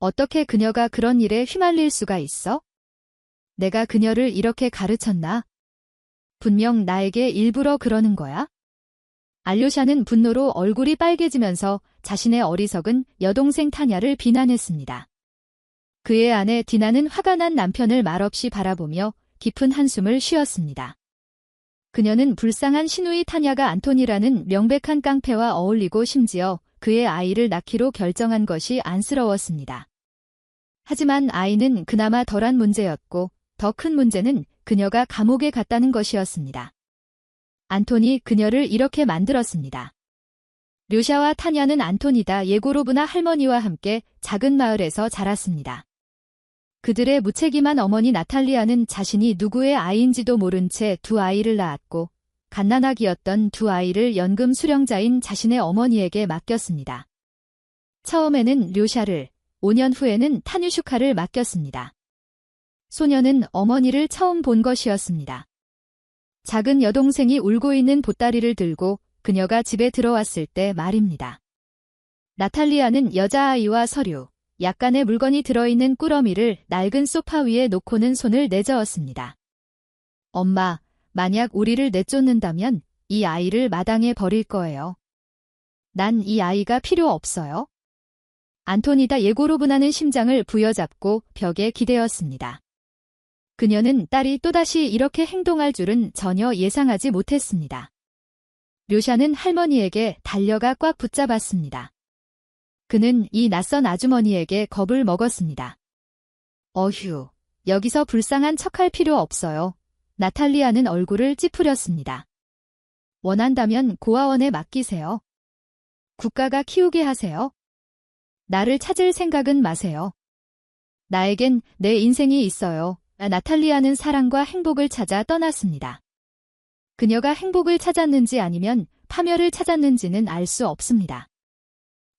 어떻게 그녀가 그런 일에 휘말릴 수가 있어? 내가 그녀를 이렇게 가르쳤나? 분명 나에게 일부러 그러는 거야? 알료샤는 분노로 얼굴이 빨개지면서 자신의 어리석은 여동생 타냐를 비난했습니다. 그의 아내 디나는 화가 난 남편을 말없이 바라보며 깊은 한숨을 쉬었습니다. 그녀는 불쌍한 시누이 타냐가 안톤이라는 명백한 깡패와 어울리고 심지어 그의 아이를 낳기로 결정한 것이 안쓰러웠습니다. 하지만 아이는 그나마 덜한 문제였고 더 큰 문제는 그녀가 감옥에 갔다는 것이었습니다. 안톤이 그녀를 이렇게 만들었습니다. 류샤와 타냐는 안토니다 예고로브나 할머니와 함께 작은 마을에서 자랐습니다. 그들의 무책임한 어머니 나탈리아는 자신이 누구의 아이인지도 모른 채 두 아이를 낳았고 갓난아기였던 두 아이를 연금 수령자인 자신의 어머니에게 맡겼습니다. 처음에는 류샤를, 5년 후에는 타뉴슈카를 맡겼습니다. 소녀는 어머니를 처음 본 것이었습니다. 작은 여동생이 울고 있는 보따리를 들고 그녀가 집에 들어왔을 때 말입니다. 나탈리아는 여자아이와 서류, 약간의 물건이 들어있는 꾸러미를 낡은 소파 위에 놓고는 손을 내저었습니다. 엄마, 만약 우리를 내쫓는다면 이 아이를 마당에 버릴 거예요. 난 이 아이가 필요 없어요. 안토니다 예고로브나는 심장을 부여잡고 벽에 기대었습니다. 그녀는 딸이 또다시 이렇게 행동할 줄은 전혀 예상하지 못했습니다. 류샤는 할머니에게 달려가 꽉 붙잡았습니다. 그는 이 낯선 아주머니에게 겁을 먹었습니다. 어휴, 여기서 불쌍한 척할 필요 없어요. 나탈리아는 얼굴을 찌푸렸습니다. 원한다면 고아원에 맡기세요. 국가가 키우게 하세요. 나를 찾을 생각은 마세요. 나에겐 내 인생이 있어요. 나탈리아는 사랑과 행복을 찾아 떠났습니다. 그녀가 행복을 찾았는지 아니면 파멸을 찾았는지는 알 수 없습니다.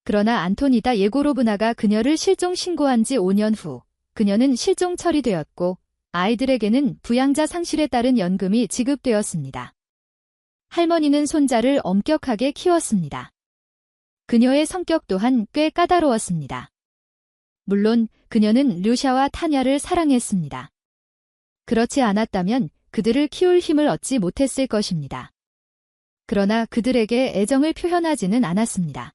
그러나 안토니다 예고로브나가 그녀를 실종 신고한 지 5년 후 그녀는 실종 처리되었고 아이들에게는 부양자 상실에 따른 연금이 지급되었습니다. 할머니는 손자를 엄격하게 키웠습니다. 그녀의 성격 또한 꽤 까다로웠습니다. 물론 그녀는 류샤와 타냐를 사랑했습니다. 그렇지 않았다면 그들을 키울 힘을 얻지 못했을 것입니다. 그러나 그들에게 애정을 표현하지는 않았습니다.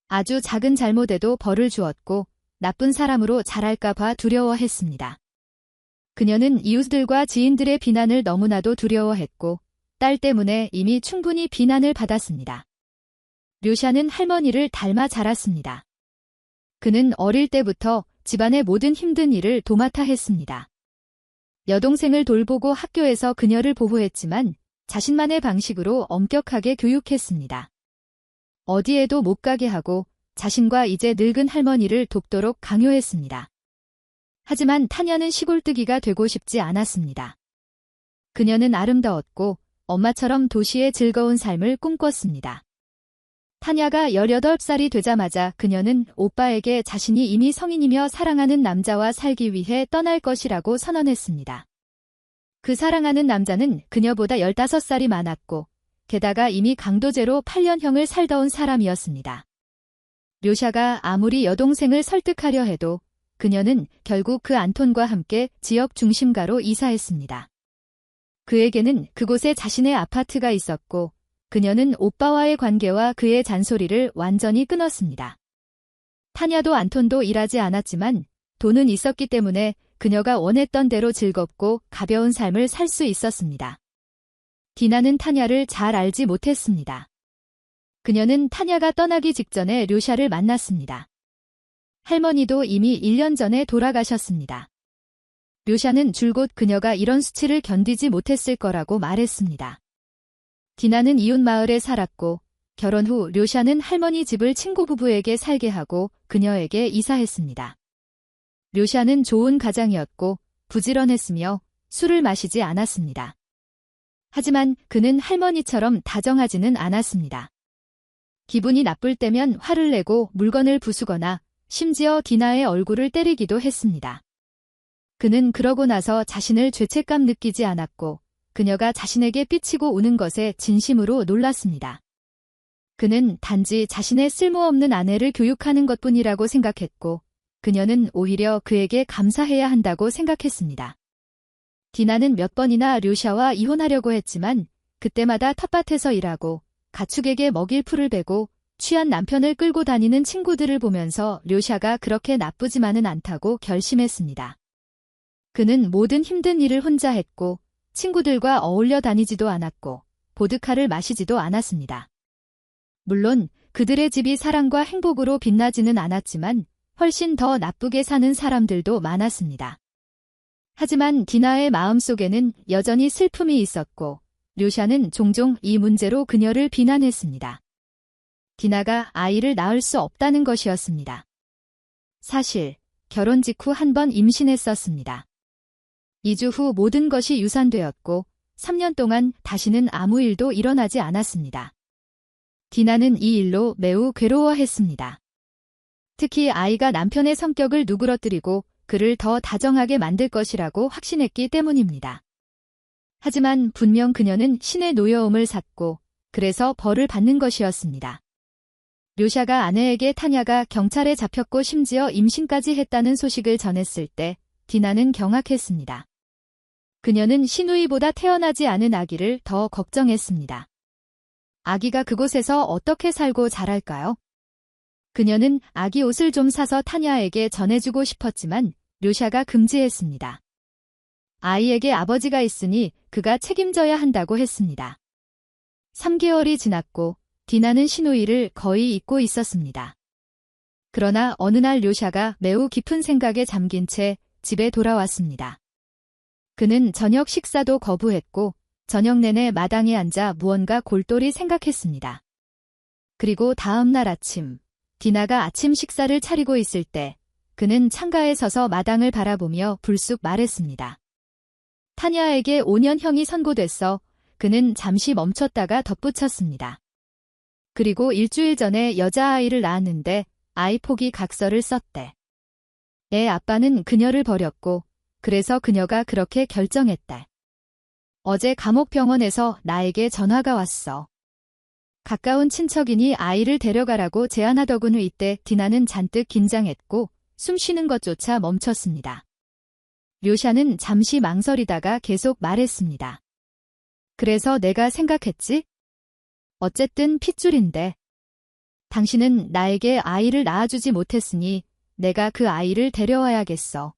아주 작은 잘못에도 벌을 주었고 나쁜 사람으로 자랄까 봐 두려워했습니다. 그녀는 이웃들과 지인들의 비난을 너무나도 두려워했고 딸 때문에 이미 충분히 비난을 받았습니다. 류샤는 할머니를 닮아 자랐습니다. 그는 어릴 때부터 집안의 모든 힘든 일을 도맡아 했습니다. 여동생을 돌보고 학교에서 그녀를 보호했지만 자신만의 방식으로 엄격하게 교육했습니다. 어디에도 못 가게 하고 자신과 이제 늙은 할머니를 돕도록 강요했습니다. 하지만 타냐는 시골뜨기가 되고 싶지 않았습니다. 그녀는 아름다웠고 엄마처럼 도시의 즐거운 삶을 꿈꿨습니다. 타냐가 18살이 되자마자 그녀는 오빠에게 자신이 이미 성인이며 사랑하는 남자와 살기 위해 떠날 것이라고 선언했습니다. 그 사랑하는 남자는 그녀보다 15살이 많았고 게다가 이미 강도죄로 8년형을 살다 온 사람이었습니다. 류샤가 아무리 여동생을 설득하려 해도 그녀는 결국 그 안톤과 함께 지역 중심가로 이사했습니다. 그에게는 그곳에 자신의 아파트가 있었고 그녀는 오빠와의 관계와 그의 잔소리를 완전히 끊었습니다. 타냐도 안톤도 일하지 않았지만 돈은 있었기 때문에 그녀가 원했던 대로 즐겁고 가벼운 삶을 살 수 있었습니다. 디나는 타냐를 잘 알지 못했습니다. 그녀는 타냐가 떠나기 직전에 류샤를 만났습니다. 할머니도 이미 1년 전에 돌아가셨습니다. 류샤는 줄곧 그녀가 이런 수치를 견디지 못했을 거라고 말했습니다. 디나는 이웃 마을에 살았고 결혼 후 류샤는 할머니 집을 친구 부부에게 살게 하고 그녀에게 이사했습니다. 류샤는 좋은 가장이었고 부지런했으며 술을 마시지 않았습니다. 하지만 그는 할머니처럼 다정하지는 않았습니다. 기분이 나쁠 때면 화를 내고 물건을 부수거나 심지어 디나의 얼굴을 때리기도 했습니다. 그는 그러고 나서 자신을 죄책감 느끼지 않았고 그녀가 자신에게 삐치고 우는 것에 진심으로 놀랐습니다. 그는 단지 자신의 쓸모없는 아내를 교육하는 것뿐이라고 생각했고 그녀는 오히려 그에게 감사해야 한다고 생각했습니다. 디나는 몇 번이나 류샤와 이혼하려고 했지만 그때마다 텃밭에서 일하고 가축에게 먹일 풀을 베고 취한 남편을 끌고 다니는 친구들을 보면서 류샤가 그렇게 나쁘지만은 않다고 결심했습니다. 그는 모든 힘든 일을 혼자 했고 친구들과 어울려 다니지도 않았고 보드카를 마시지도 않았습니다. 물론 그들의 집이 사랑과 행복으로 빛나지는 않았지만 훨씬 더 나쁘게 사는 사람들도 많았습니다. 하지만 디나의 마음속에는 여전히 슬픔이 있었고 류샤는 종종 이 문제로 그녀를 비난했습니다. 디나가 아이를 낳을 수 없다는 것이었습니다. 사실 결혼 직후 한 번 임신했었습니다. 2주 후 모든 것이 유산되었고 3년 동안 다시는 아무 일도 일어나지 않았습니다. 디나는 이 일로 매우 괴로워했습니다. 특히 아이가 남편의 성격을 누그러뜨리고 그를 더 다정하게 만들 것이라고 확신했기 때문입니다. 하지만 분명 그녀는 신의 노여움을 샀고 그래서 벌을 받는 것이었습니다. 류샤가 아내에게 타냐가 경찰에 잡혔고 심지어 임신까지 했다는 소식을 전했을 때 디나는 경악했습니다. 그녀는 시누이보다 태어나지 않은 아기를 더 걱정했습니다. 아기가 그곳에서 어떻게 살고 자랄까요? 그녀는 아기 옷을 좀 사서 타냐에게 전해주고 싶었지만 류샤가 금지했습니다. 아이에게 아버지가 있으니 그가 책임져야 한다고 했습니다. 3개월이 지났고 디나는 시누이를 거의 잊고 있었습니다. 그러나 어느 날 류샤가 매우 깊은 생각에 잠긴 채 집에 돌아왔습니다. 그는 저녁 식사도 거부했고 저녁 내내 마당에 앉아 무언가 골똘히 생각했습니다. 그리고 다음 날 아침, 디나가 아침 식사를 차리고 있을 때 그는 창가에 서서 마당을 바라보며 불쑥 말했습니다. 타냐에게 5년형이 선고됐어. 그는 잠시 멈췄다가 덧붙였습니다. 그리고 일주일 전에 여자아이를 낳았는데 아이 포기 각서를 썼대. 애 아빠는 그녀를 버렸고 그래서 그녀가 그렇게 결정했대. 어제 감옥병원에서 나에게 전화가 왔어. 가까운 친척이니 아이를 데려가라고 제안하더군요. 이때 디나는 잔뜩 긴장했고 숨 쉬는 것조차 멈췄습니다. 류샤는 잠시 망설이다가 계속 말했습니다. 그래서 내가 생각했지? 어쨌든 핏줄인데. 당신은 나에게 아이를 낳아주지 못했으니 내가 그 아이를 데려와야겠어.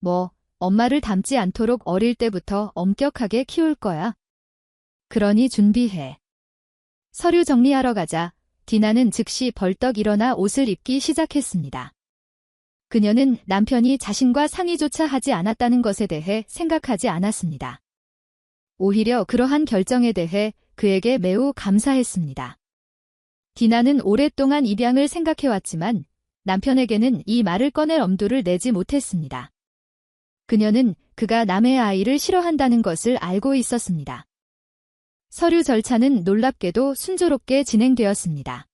뭐, 엄마를 닮지 않도록 어릴 때부터 엄격하게 키울 거야. 그러니 준비해. 서류 정리하러 가자. 디나는 즉시 벌떡 일어나 옷을 입기 시작했습니다. 그녀는 남편이 자신과 상의조차 하지 않았다는 것에 대해 생각하지 않았습니다. 오히려 그러한 결정에 대해 그에게 매우 감사했습니다. 디나는 오랫동안 입양을 생각해왔지만 남편에게는 이 말을 꺼낼 엄두를 내지 못했습니다. 그녀는 그가 남의 아이를 싫어한다는 것을 알고 있었습니다. 서류 절차는 놀랍게도 순조롭게 진행되었습니다.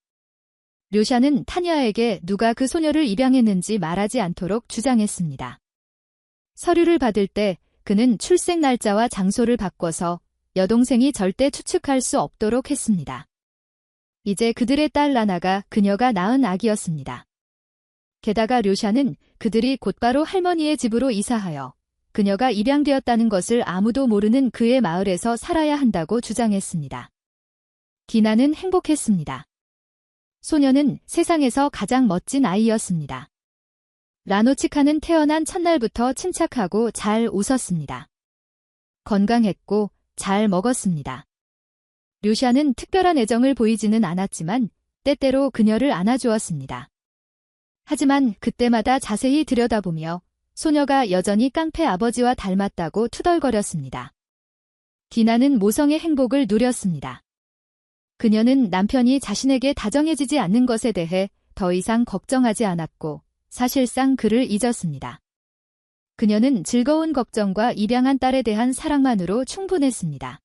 류샤는 타냐에게 누가 그 소녀를 입양했는지 말하지 않도록 주장했습니다. 서류를 받을 때 그는 출생 날짜와 장소를 바꿔서 여동생이 절대 추측할 수 없도록 했습니다. 이제 그들의 딸 라나가 그녀가 낳은 아기였습니다. 게다가 류샤는 그들이 곧바로 할머니의 집으로 이사하여 그녀가 입양되었다는 것을 아무도 모르는 그의 마을에서 살아야 한다고 주장했습니다. 디나는 행복했습니다. 소녀는 세상에서 가장 멋진 아이였습니다. 라노치카는 태어난 첫날부터 침착하고 잘 웃었습니다. 건강했고 잘 먹었습니다. 류샤는 특별한 애정을 보이지는 않았지만 때때로 그녀를 안아주었습니다. 하지만 그때마다 자세히 들여다보며 소녀가 여전히 깡패 아버지와 닮았다고 투덜거렸습니다. 디나는 모성의 행복을 누렸습니다. 그녀는 남편이 자신에게 다정해지지 않는 것에 대해 더 이상 걱정하지 않았고 사실상 그를 잊었습니다. 그녀는 즐거운 걱정과 입양한 딸에 대한 사랑만으로 충분했습니다.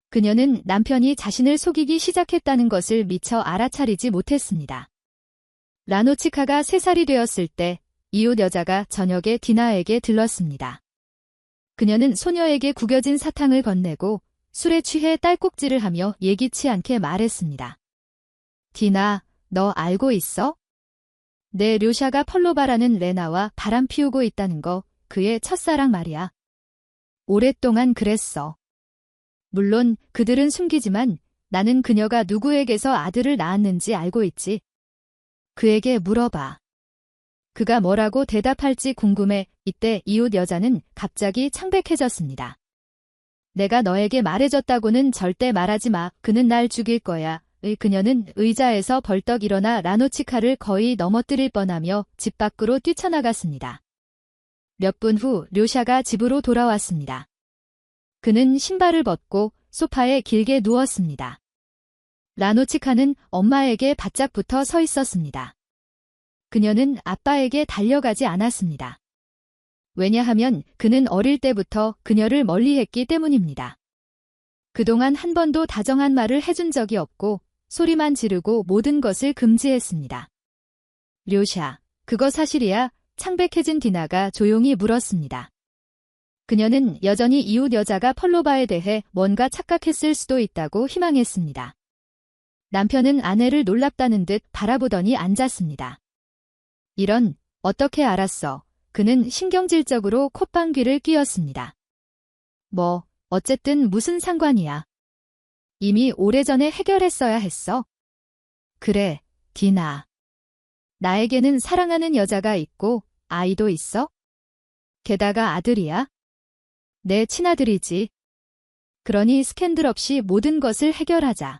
그녀는 남편이 자신을 속이기 시작했다는 것을 미처 알아차리지 못했습니다. 라노치카가 3살이 되었을 때 이웃 여자가 저녁에 디나에게 들렀습니다. 그녀는 소녀에게 구겨진 사탕을 건네고 술에 취해 딸꾹질을 하며 예기치 않게 말했습니다. 디나, 너 알고 있어? 내 료샤가 펄로바라는 레나와 바람 피우고 있다는 거 그의 첫사랑 말이야. 오랫동안 그랬어. 물론 그들은 숨기지만 나는 그녀가 누구에게서 아들을 낳았는지 알고 있지. 그에게 물어봐. 그가 뭐라고 대답할지 궁금해. 이때 이웃 여자는 갑자기 창백해졌습니다. 내가 너에게 말해줬다고는 절대 말하지 마. 그는 날 죽일 거야. 그녀는 의자에서 벌떡 일어나 라노치카를 거의 넘어뜨릴 뻔하며 집 밖으로 뛰쳐나갔습니다. 몇 분 후 료샤가 집으로 돌아왔습니다. 그는 신발을 벗고 소파에 길게 누웠습니다. 라노치카는 엄마에게 바짝 붙어 서 있었습니다. 그녀는 아빠에게 달려가지 않았습니다. 왜냐하면 그는 어릴 때부터 그녀를 멀리했기 때문입니다. 그동안 한 번도 다정한 말을 해준 적이 없고 소리만 지르고 모든 것을 금지했습니다. 료샤, 그거 사실이야? 창백해진 디나가 조용히 물었습니다. 그녀는 여전히 이웃 여자가 펄로바에 대해 뭔가 착각했을 수도 있다고 희망했습니다. 남편은 아내를 놀랍다는 듯 바라보더니 앉았습니다. 이런, 어떻게 알았어? 그는 신경질적으로 콧방귀를 뀌었습니다. 뭐, 어쨌든 무슨 상관이야. 이미 오래전에 해결했어야 했어. 그래, 디나. 나에게는 사랑하는 여자가 있고 아이도 있어? 게다가 아들이야? 내 친아들이지. 그러니 스캔들 없이 모든 것을 해결하자.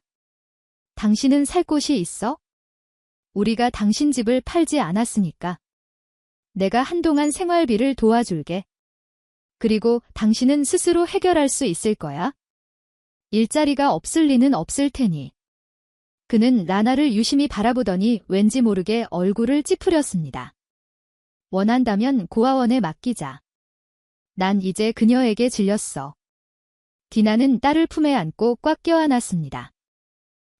당신은 살 곳이 있어? 우리가 당신 집을 팔지 않았으니까. 내가 한동안 생활비를 도와줄게. 그리고 당신은 스스로 해결할 수 있을 거야. 일자리가 없을 리는 없을 테니. 그는 라나를 유심히 바라보더니 왠지 모르게 얼굴을 찌푸렸습니다. 원한다면 고아원에 맡기자. 난 이제 그녀에게 질렸어. 디나는 딸을 품에 안고 꽉 껴안았습니다.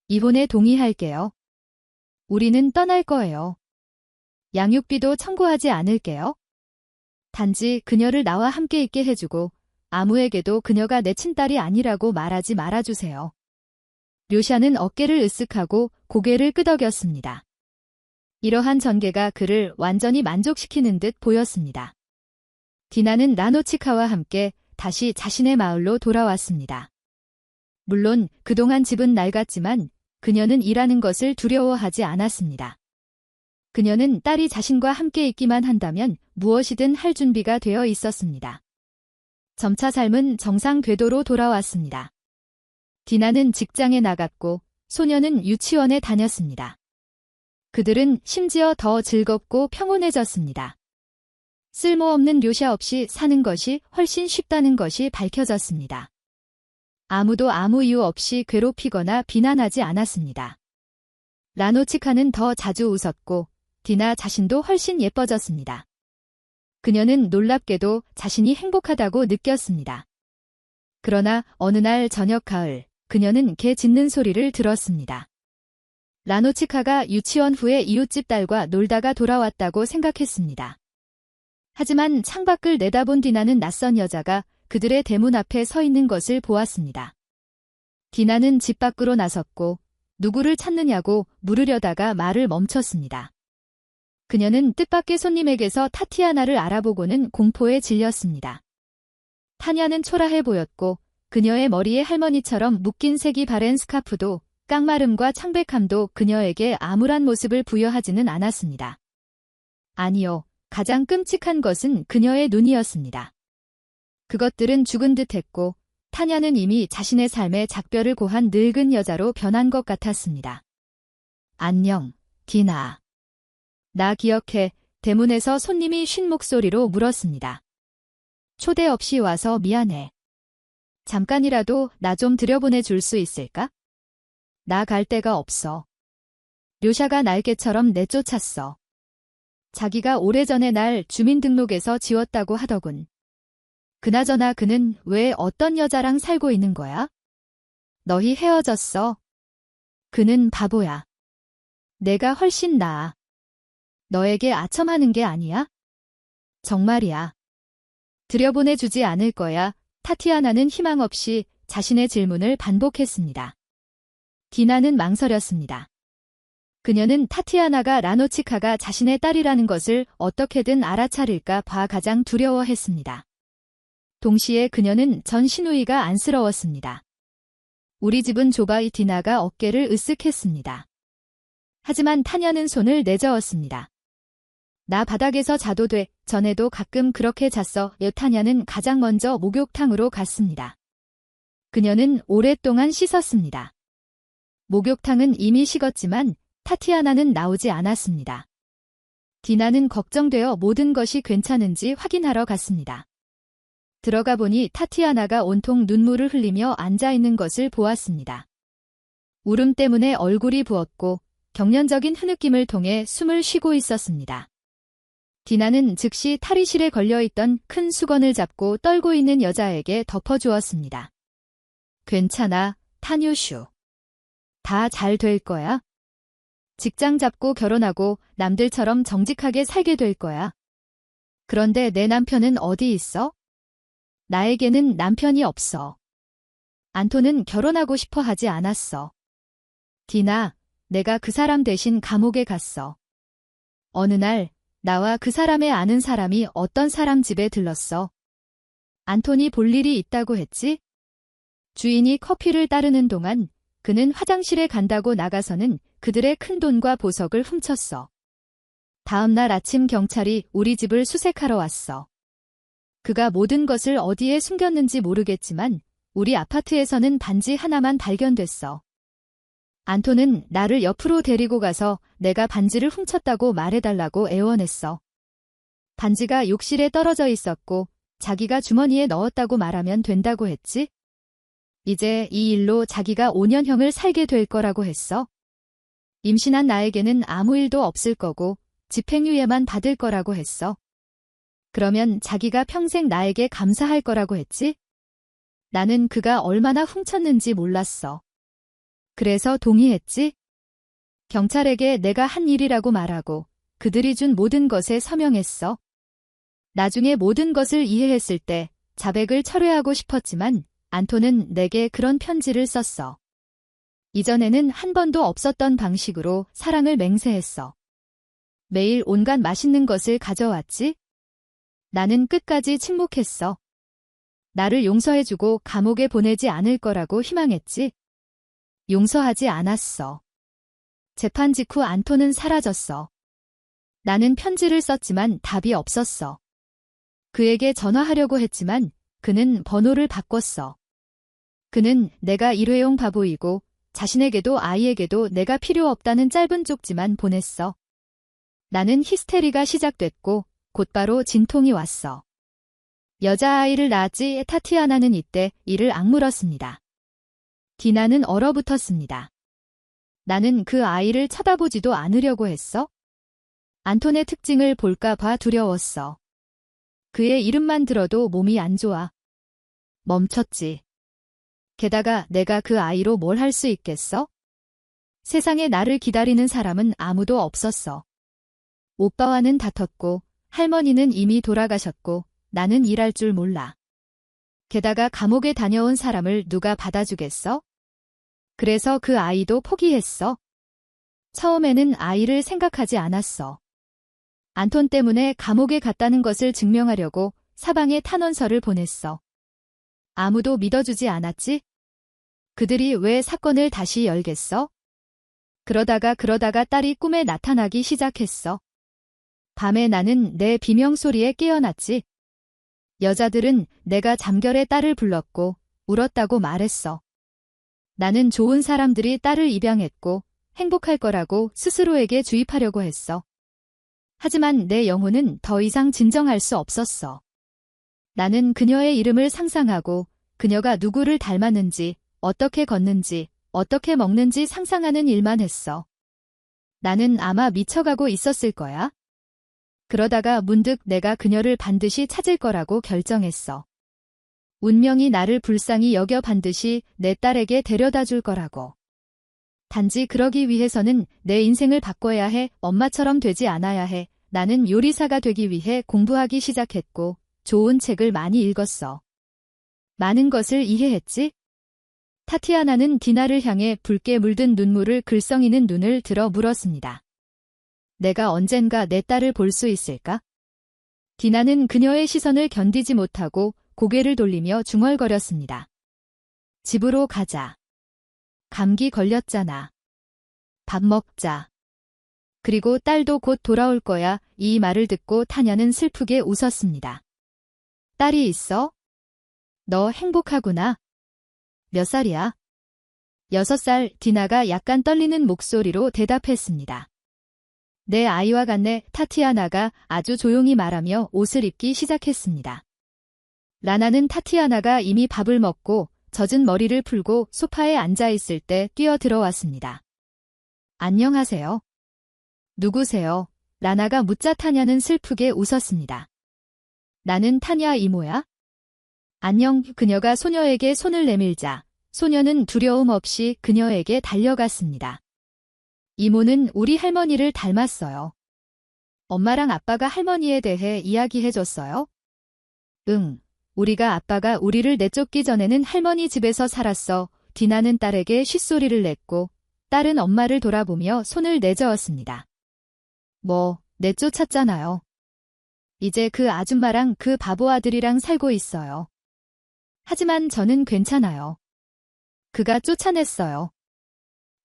이혼에 동의할게요. 우리는 떠날 거예요. 양육비도 청구하지 않을게요. 단지 그녀를 나와 함께 있게 해주고 아무에게도 그녀가 내 친딸이 아니라고 말하지 말아주세요. 료샤는 어깨를 으쓱하고 고개를 끄덕였습니다. 이러한 전개가 그를 완전히 만족시키는 듯 보였습니다. 디나는 라노치카와 함께 다시 자신의 마을로 돌아왔습니다. 물론 그동안 집은 낡았지만 그녀는 일하는 것을 두려워하지 않았습니다. 그녀는 딸이 자신과 함께 있기만 한다면 무엇이든 할 준비가 되어 있었습니다. 점차 삶은 정상 궤도로 돌아왔습니다. 디나는 직장에 나갔고 소녀는 유치원에 다녔습니다. 그들은 심지어 더 즐겁고 평온해졌습니다. 쓸모없는 료샤 없이 사는 것이 훨씬 쉽다는 것이 밝혀졌습니다. 아무도 아무 이유 없이 괴롭히거나 비난하지 않았습니다. 라노치카는 더 자주 웃었고 디나 자신도 훨씬 예뻐졌습니다. 그녀는 놀랍게도 자신이 행복하다고 느꼈습니다. 그러나 어느 날 저녁 가을, 그녀는 개 짖는 소리를 들었습니다. 라노치카가 유치원 후에 이웃집 딸과 놀다가 돌아왔다고 생각했습니다. 하지만 창밖을 내다본 디나는 낯선 여자가 그들의 대문 앞에 서 있는 것을 보았습니다. 디나는 집 밖으로 나섰고 누구를 찾느냐고 물으려다가 말을 멈췄습니다. 그녀는 뜻밖의 손님에게서 타티아나를 알아보고는 공포에 질렸습니다. 타냐는 초라해 보였고 그녀의 머리에 할머니처럼 묶인 색이 바랜 스카프도 깡마름과 창백함도 그녀에게 암울한 모습을 부여하지는 않았습니다. 아니요, 가장 끔찍한 것은 그녀의 눈이었습니다. 그것들은 죽은 듯했고 타냐는 이미 자신의 삶에 작별을 고한 늙은 여자로 변한 것 같았습니다. 안녕, 디나. 나 기억해. 대문에서 손님이 쉰 목소리로 물었습니다. 초대 없이 와서 미안해. 잠깐이라도 나 좀 들여보내줄 수 있을까? 나 갈 데가 없어. 료샤가 날개처럼 내쫓았어. 자기가 오래전에 날 주민등록에서 지웠다고 하더군. 그나저나 그는 왜 어떤 여자랑 살고 있는 거야? 너희 헤어졌어. 그는 바보야. 내가 훨씬 나아. 너에게 아첨하는 게 아니야? 정말이야. 들여보내주지 않을 거야. 타티아나는 희망 없이 자신의 질문을 반복했습니다. 디나는 망설였습니다. 그녀는 타티아나가 라노치카가 자신의 딸이라는 것을 어떻게든 알아차릴까 봐 가장 두려워했습니다. 동시에 그녀는 전 시누이가 안쓰러웠습니다. 우리 집은 좁아 디나가 어깨를 으쓱했습니다. 하지만 타냐는 손을 내저었습니다. 나 바닥에서 자도 돼. 전에도 가끔 그렇게 잤어. 타냐는 가장 먼저 목욕탕으로 갔습니다. 그녀는 오랫동안 씻었습니다. 목욕탕은 이미 식었지만 타티아나는 나오지 않았습니다. 디나는 걱정되어 모든 것이 괜찮은지 확인하러 갔습니다. 들어가 보니 타티아나가 온통 눈물을 흘리며 앉아있는 것을 보았습니다. 울음 때문에 얼굴이 부었고 경련적인 흐느낌을 통해 숨을 쉬고 있었습니다. 디나는 즉시 탈의실에 걸려있던 큰 수건을 잡고 떨고 있는 여자에게 덮어주었습니다. 괜찮아, 타뉴슈. 다 잘 될 거야. 직장 잡고 결혼하고 남들처럼 정직하게 살게 될 거야. 그런데 내 남편은 어디 있어? 나에게는 남편이 없어. 안토는 결혼하고 싶어 하지 않았어. 디나, 내가 그 사람 대신 감옥에 갔어. 어느 날 나와 그 사람의 아는 사람이 어떤 사람 집에 들렀어. 안토니 볼 일이 있다고 했지? 주인이 커피를 따르는 동안 그는 화장실에 간다고 나가서는 그들의 큰돈과 보석을 훔쳤어. 다음 날 아침 경찰이 우리 집을 수색하러 왔어. 그가 모든 것을 어디에 숨겼는지 모르겠지만 우리 아파트에서는 반지 하나만 발견됐어. 안토는 나를 옆으로 데리고 가서 내가 반지를 훔쳤다고 말해달라고 애원했어. 반지가 욕실에 떨어져 있었고 자기가 주머니에 넣었다고 말하면 된다고 했지? 이제 이 일로 자기가 5년형을 살게 될 거라고 했어. 임신한 나에게는 아무 일도 없을 거고 집행유예만 받을 거라고 했어. 그러면 자기가 평생 나에게 감사할 거라고 했지? 나는 그가 얼마나 훔쳤는지 몰랐어. 그래서 동의했지? 경찰에게 내가 한 일이라고 말하고 그들이 준 모든 것에 서명했어. 나중에 모든 것을 이해했을 때 자백을 철회하고 싶었지만 안토는 내게 그런 편지를 썼어. 이전에는 한 번도 없었던 방식으로 사랑을 맹세했어. 매일 온갖 맛있는 것을 가져왔지? 나는 끝까지 침묵했어. 나를 용서해주고 감옥에 보내지 않을 거라고 희망했지? 용서하지 않았어. 재판 직후 안토는 사라졌어. 나는 편지를 썼지만 답이 없었어. 그에게 전화하려고 했지만 그는 번호를 바꿨어. 그는 내가 일회용 바보이고 자신에게도 아이에게도 내가 필요 없다는 짧은 쪽지만 보냈어. 나는 히스테리가 시작됐고 곧바로 진통이 왔어. 여자아이를 낳았지. 타티아나는 이때 이를 악물었습니다. 디나는 얼어붙었습니다. 나는 그 아이를 쳐다보지도 않으려고 했어. 안톤의 특징을 볼까 봐 두려웠어. 그의 이름만 들어도 몸이 안 좋아. 멈췄지. 게다가 내가 그 아이로 뭘 할 수 있겠어? 세상에 나를 기다리는 사람은 아무도 없었어. 오빠와는 다퉜고 할머니는 이미 돌아가셨고 나는 일할 줄 몰라. 게다가 감옥에 다녀온 사람을 누가 받아주겠어? 그래서 그 아이도 포기했어. 처음에는 아이를 생각하지 않았어. 안톤 때문에 감옥에 갔다는 것을 증명하려고 사방에 탄원서를 보냈어. 아무도 믿어주지 않았지? 그들이 왜 사건을 다시 열겠어? 그러다가 딸이 꿈에 나타나기 시작했어. 밤에 나는 내 비명소리에 깨어났지. 여자들은 내가 잠결에 딸을 불렀고 울었다고 말했어. 나는 좋은 사람들이 딸을 입양했고 행복할 거라고 스스로에게 주입하려고 했어. 하지만 내 영혼은 더 이상 진정할 수 없었어. 나는 그녀의 이름을 상상하고 그녀가 누구를 닮았는지, 어떻게 걷는지, 어떻게 먹는지 상상하는 일만 했어. 나는 아마 미쳐가고 있었을 거야. 그러다가 문득 내가 그녀를 반드시 찾을 거라고 결정했어. 운명이 나를 불쌍히 여겨 반드시 내 딸에게 데려다 줄 거라고. 단지 그러기 위해서는 내 인생을 바꿔야 해. 엄마처럼 되지 않아야 해. 나는 요리사가 되기 위해 공부하기 시작했고 좋은 책을 많이 읽었어. 많은 것을 이해했지? 타티아나는 디나를 향해 붉게 물든 눈물을 글썽이는 눈을 들어 물었습니다. 내가 언젠가 내 딸을 볼 수 있을까? 디나는 그녀의 시선을 견디지 못하고 고개를 돌리며 중얼거렸습니다. 집으로 가자. 감기 걸렸잖아. 밥 먹자. 그리고 딸도 곧 돌아올 거야. 이 말을 듣고 타냐는 슬프게 웃었습니다. 딸이 있어? 너 행복하구나. 몇 살이야? 6살. 디나가 약간 떨리는 목소리로 대답했습니다. 내 아이와 같네. 타티아나가 아주 조용히 말하며 옷을 입기 시작했습니다. 라나는 타티아나가 이미 밥을 먹고 젖은 머리를 풀고 소파에 앉아 있을 때 뛰어들어왔습니다. 안녕하세요. 누구세요? 라나가 묻자 타냐는 슬프게 웃었습니다. 나는 타냐 이모야. 안녕. 그녀가 소녀에게 손을 내밀자 소녀는 두려움 없이 그녀에게 달려갔습니다. 이모는 우리 할머니를 닮았어요. 엄마랑 아빠가 할머니에 대해 이야기해줬어요? 응. 우리가 아빠가 우리를 내쫓기 전에는 할머니 집에서 살았어. 디나는 딸에게 쉿소리를 냈고 딸은 엄마를 돌아보며 손을 내저었습니다. 뭐, 내쫓았잖아요. 이제 그 아줌마랑 그 바보 아들이랑 살고 있어요. 하지만 저는 괜찮아요. 그가 쫓아냈어요.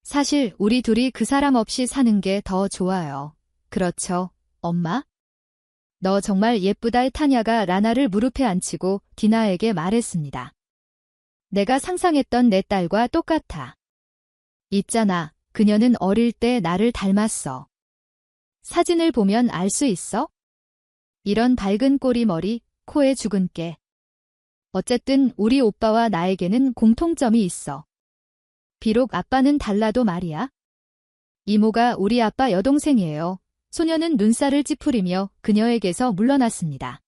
사실 우리 둘이 그 사람 없이 사는 게 더 좋아요. 그렇죠, 엄마? 너 정말 예쁘다. 타냐가 라나를 무릎에 앉히고 디나에게 말했습니다. 내가 상상했던 내 딸과 똑같아. 있잖아, 그녀는 어릴 때 나를 닮았어. 사진을 보면 알 수 있어? 이런 밝은 꼬리머리, 코에 죽은 깨. 어쨌든 우리 오빠와 나에게는 공통점이 있어. 비록 아빠는 달라도 말이야. 이모가 우리 아빠 여동생이에요. 소녀는 눈살을 찌푸리며 그녀에게서 물러났습니다.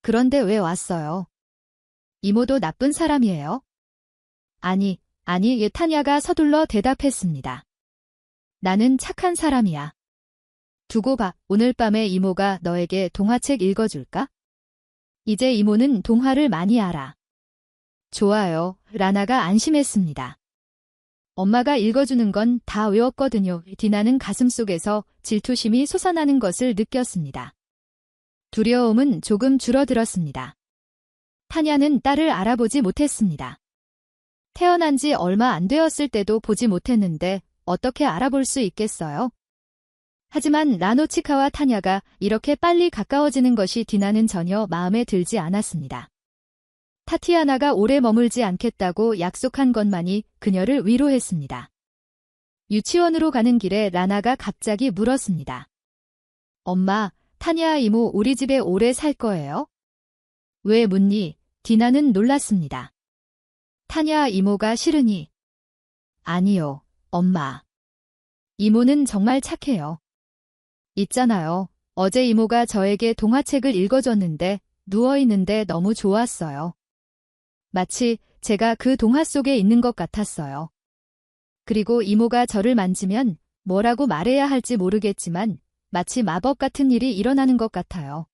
그런데 왜 왔어요? 이모도 나쁜 사람이에요? 아니, 타냐가 서둘러 대답했습니다. 나는 착한 사람이야. 두고 봐. 오늘 밤에 이모가 너에게 동화책 읽어줄까? 이제 이모는 동화를 많이 알아. 좋아요. 라나가 안심했습니다. 엄마가 읽어주는 건 다 외웠거든요. 디나는 가슴속에서 질투심이 솟아나는 것을 느꼈습니다. 두려움은 조금 줄어들었습니다. 타냐는 딸을 알아보지 못했습니다. 태어난 지 얼마 안 되었을 때도 보지 못했는데 어떻게 알아볼 수 있겠어요? 하지만 라노치카와 타냐가 이렇게 빨리 가까워지는 것이 디나는 전혀 마음에 들지 않았습니다. 타티아나가 오래 머물지 않겠다고 약속한 것만이 그녀를 위로했습니다. 유치원으로 가는 길에 라나가 갑자기 물었습니다. 엄마, 타냐 이모 우리 집에 오래 살 거예요? 왜 묻니? 디나는 놀랐습니다. 타냐 이모가 싫으니? 아니요, 엄마. 이모는 정말 착해요. 있잖아요. 어제 이모가 저에게 동화책을 읽어줬는데 누워있는데 너무 좋았어요. 마치 제가 그 동화 속에 있는 것 같았어요. 그리고 이모가 저를 만지면 뭐라고 말해야 할지 모르겠지만 마치 마법 같은 일이 일어나는 것 같아요.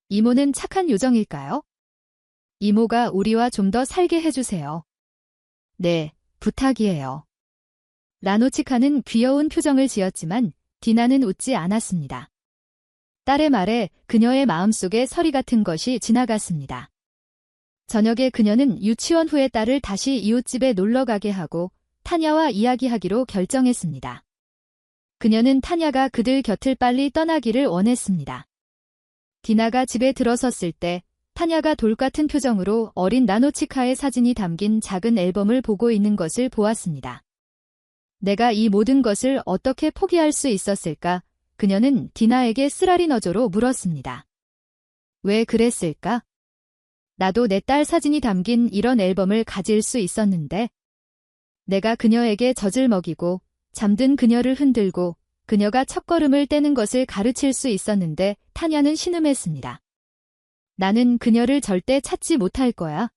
이모는 착한 요정일까요? 이모가 우리와 좀 더 살게 해주세요. 네, 부탁이에요. 라노치카는 귀여운 표정을 지었지만 디나는 웃지 않았습니다. 딸의 말에 그녀의 마음속에 서리 같은 것이 지나갔습니다. 저녁에 그녀는 유치원 후에 딸을 다시 이웃집에 놀러가게 하고 타냐와 이야기하기로 결정했습니다. 그녀는 타냐가 그들 곁을 빨리 떠나기를 원했습니다. 디나가 집에 들어섰을 때 타냐가 돌같은 표정으로 어린 라노치카의 사진이 담긴 작은 앨범을 보고 있는 것을 보았습니다. 내가 이 모든 것을 어떻게 포기할 수 있었을까? 그녀는 디나에게 쓰라린 어조로 물었습니다. 왜 그랬을까? 나도 내 딸 사진이 담긴 이런 앨범을 가질 수 있었는데 내가 그녀에게 젖을 먹이고 잠든 그녀를 흔들고 그녀가 첫걸음을 떼는 것을 가르칠 수 있었는데 타냐는 신음했습니다. 나는 그녀를 절대 찾지 못할 거야.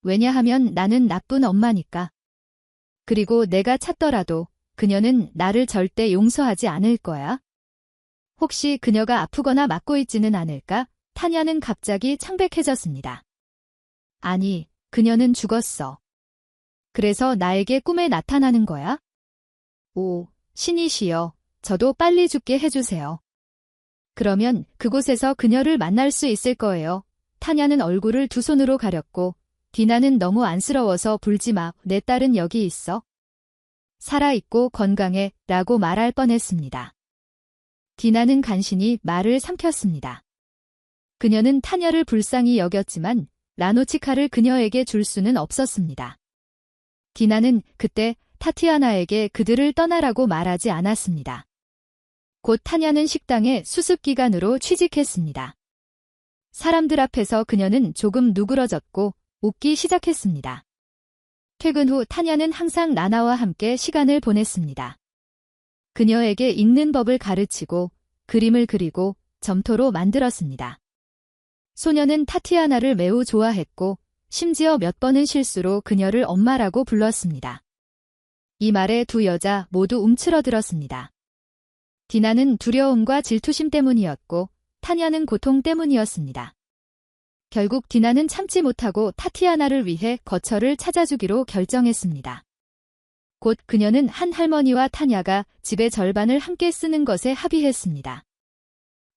왜냐하면 나는 나쁜 엄마니까. 그리고 내가 찾더라도 그녀는 나를 절대 용서하지 않을 거야. 혹시 그녀가 아프거나 맞고 있지는 않을까? 타냐는 갑자기 창백해졌습니다. 아니, 그녀는 죽었어. 그래서 나에게 꿈에 나타나는 거야? 오, 신이시여, 저도 빨리 죽게 해주세요. 그러면 그곳에서 그녀를 만날 수 있을 거예요. 타냐는 얼굴을 두 손으로 가렸고, 디나는 너무 안쓰러워서 불지 마, 내 딸은 여기 있어. 살아있고 건강해, 라고 말할 뻔했습니다. 디나는 간신히 말을 삼켰습니다. 그녀는 타냐를 불쌍히 여겼지만 라노치카를 그녀에게 줄 수는 없었습니다. 디나는 그때 타티아나에게 그들을 떠나라고 말하지 않았습니다. 곧 타냐는 식당에 수습기관으로 취직했습니다. 사람들 앞에서 그녀는 조금 누그러졌고 웃기 시작했습니다. 퇴근 후 타냐는 항상 라나와 함께 시간을 보냈습니다. 그녀에게 읽는 법을 가르치고 그림을 그리고 점토로 만들었습니다. 소녀는 타티아나를 매우 좋아했고 심지어 몇 번은 실수로 그녀를 엄마라고 불렀습니다. 이 말에 두 여자 모두 움츠러들었습니다. 디나는 두려움과 질투심 때문이었고 타냐는 고통 때문이었습니다. 결국 디나는 참지 못하고 타티아나를 위해 거처를 찾아주기로 결정했습니다. 곧 그녀는 한 할머니와 타냐가 집의 절반을 함께 쓰는 것에 합의했습니다.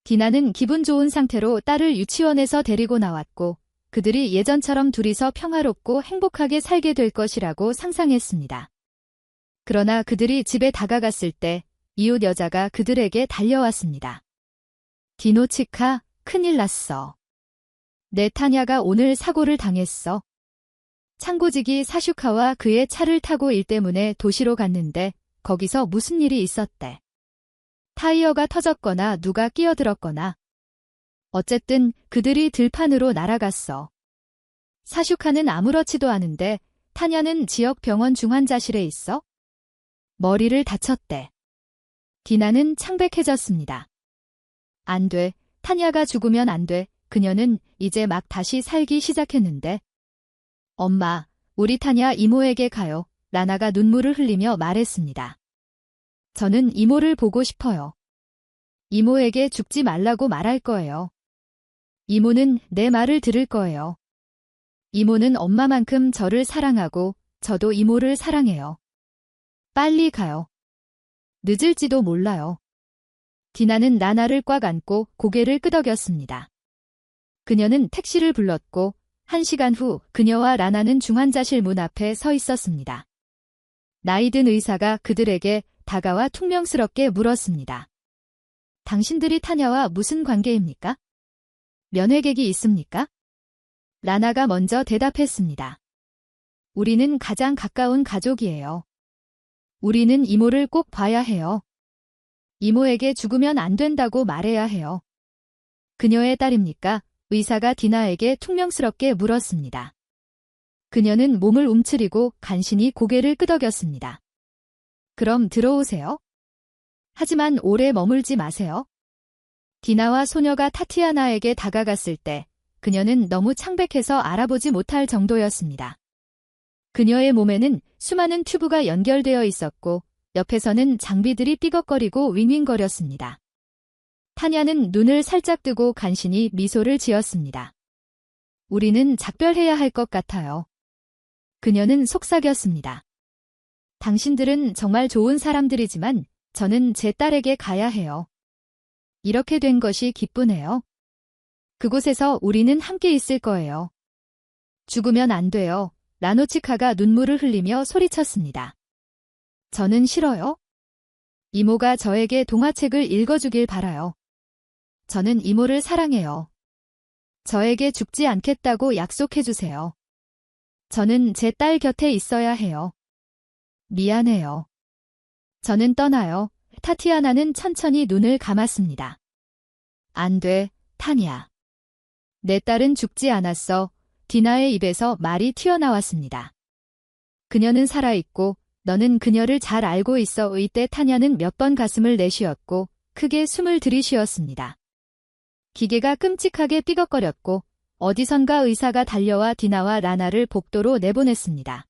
디나는 기분 좋은 상태로 딸을 유치원에서 데리고 나왔고 그들이 예전처럼 둘이서 평화롭고 행복하게 살게 될 것이라고 상상했습니다. 그러나 그들이 집에 다가갔을 때 이웃 여자가 그들에게 달려왔습니다. 디노치카, 큰일 났어. 내 타냐가 오늘 사고를 당했어. 창고지기 사슈카와 그의 차를 타고 일 때문에 도시로 갔는데 거기서 무슨 일이 있었대. 타이어가 터졌거나 누가 끼어들었거나. 어쨌든 그들이 들판으로 날아갔어. 사슈카는 아무렇지도 않은데 타냐는 지역 병원 중환자실에 있어. 머리를 다쳤대. 디나는 창백해졌습니다. 안 돼. 타냐가 죽으면 안 돼. 그녀는 이제 막 다시 살기 시작했는데. 엄마, 우리 타냐 이모에게 가요. 라나가 눈물을 흘리며 말했습니다. 저는 이모를 보고 싶어요. 이모에게 죽지 말라고 말할 거예요. 이모는 내 말을 들을 거예요. 이모는 엄마만큼 저를 사랑하고 저도 이모를 사랑해요. 빨리 가요. 늦을지도 몰라요. 디나는 라나를 꽉 안고 고개를 끄덕였습니다. 그녀는 택시를 불렀고 1시간 후 그녀와 라나는 중환자실 문 앞에 서 있었습니다. 나이든 의사가 그들에게 다가와 퉁명스럽게 물었습니다. 당신들이 타냐와 무슨 관계입니까? 면회객이 있습니까? 라나가 먼저 대답했습니다. 우리는 가장 가까운 가족이에요. 우리는 이모를 꼭 봐야 해요. 이모에게 죽으면 안 된다고 말해야 해요. 그녀의 딸입니까? 의사가 디나에게 퉁명스럽게 물었습니다. 그녀는 몸을 움츠리고 간신히 고개를 끄덕였습니다. 그럼 들어오세요. 하지만 오래 머물지 마세요. 디나와 소녀가 타티아나에게 다가갔을 때 그녀는 너무 창백해서 알아보지 못할 정도였습니다. 그녀의 몸에는 수많은 튜브가 연결되어 있었고 옆에서는 장비들이 삐걱거리고 윙윙거렸습니다. 타냐는 눈을 살짝 뜨고 간신히 미소를 지었습니다. 우리는 작별해야 할 것 같아요. 그녀는 속삭였습니다. 당신들은 정말 좋은 사람들이지만 저는 제 딸에게 가야 해요. 이렇게 된 것이 기쁘네요. 그곳에서 우리는 함께 있을 거예요. 죽으면 안 돼요. 라노치카가 눈물을 흘리며 소리쳤습니다. 저는 싫어요. 이모가 저에게 동화책을 읽어주길 바라요. 저는 이모를 사랑해요. 저에게 죽지 않겠다고 약속해주세요. 저는 제 딸 곁에 있어야 해요. 미안해요. 저는 떠나요. 타티아나는 천천히 눈을 감았습니다. 안 돼, 타냐. 내 딸은 죽지 않았어. 디나의 입에서 말이 튀어나왔습니다. 그녀는 살아있고 너는 그녀를 잘 알고 있어. 이때 타냐는 몇 번 가슴을 내쉬었고 크게 숨을 들이쉬었습니다. 기계가 끔찍하게 삐걱거렸고 어디선가 의사가 달려와 디나와 라나를 복도로 내보냈습니다.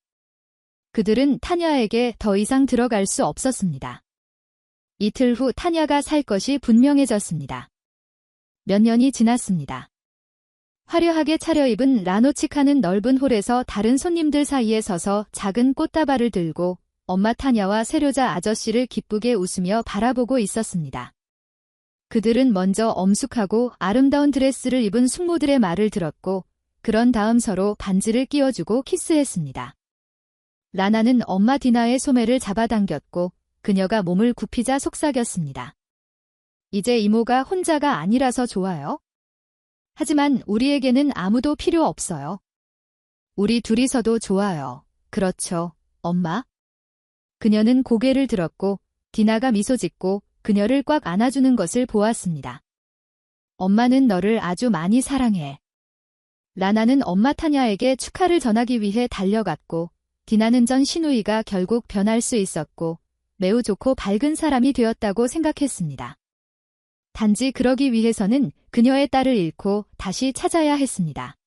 그들은 타냐에게 더 이상 들어갈 수 없었습니다. 이틀 후 타냐가 살 것이 분명해졌습니다. 몇 년이 지났습니다. 화려하게 차려입은 라노치카는 넓은 홀에서 다른 손님들 사이에 서서 작은 꽃다발을 들고 엄마 타냐와 세료자 아저씨를 기쁘게 웃으며 바라보고 있었습니다. 그들은 먼저 엄숙하고 아름다운 드레스를 입은 숙모들의 말을 들었고 그런 다음 서로 반지를 끼워주고 키스했습니다. 라나는 엄마 디나의 소매를 잡아당겼고 그녀가 몸을 굽히자 속삭였습니다. 이제 이모가 혼자가 아니라서 좋아요. 하지만 우리에게는 아무도 필요 없어요. 우리 둘이서도 좋아요. 그렇죠, 엄마? 그녀는 고개를 들었고 디나가 미소 짓고 그녀를 꽉 안아주는 것을 보았습니다. 엄마는 너를 아주 많이 사랑해. 라나는 엄마 타냐에게 축하를 전하기 위해 달려갔고 디나는 전 시누이가 결국 변할 수 있었고 매우 좋고 밝은 사람이 되었다고 생각했습니다. 단지 그러기 위해서는 그녀의 딸을 잃고 다시 찾아야 했습니다.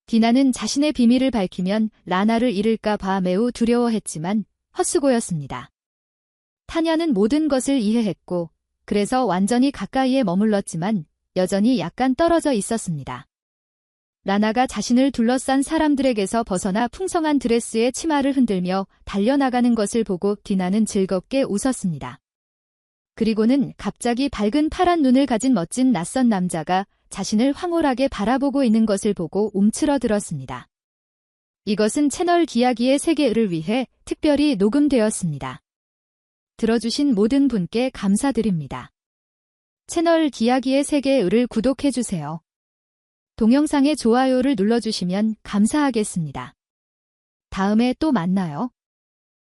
디나는 자신의 비밀을 밝히면 라나를 잃을까 봐 매우 두려워했지만 헛수고였습니다. 타냐는 모든 것을 이해했고 그래서 완전히 가까이에 머물렀지만 여전히 약간 떨어져 있었습니다. 라나가 자신을 둘러싼 사람들에게서 벗어나 풍성한 드레스에 치마를 흔들며 달려나가는 것을 보고 디나는 즐겁게 웃었습니다. 그리고는 갑자기 밝은 파란 눈을 가진 멋진 낯선 남자가 자신을 황홀하게 바라보고 있는 것을 보고 움츠러들었습니다. 이것은 채널 기야기의 세계를 위해 특별히 녹음되었습니다. 들어주신 모든 분께 감사드립니다. 채널 기야기의 세계를 구독해주세요. 동영상에 좋아요를 눌러주시면 감사하겠습니다. 다음에 또 만나요.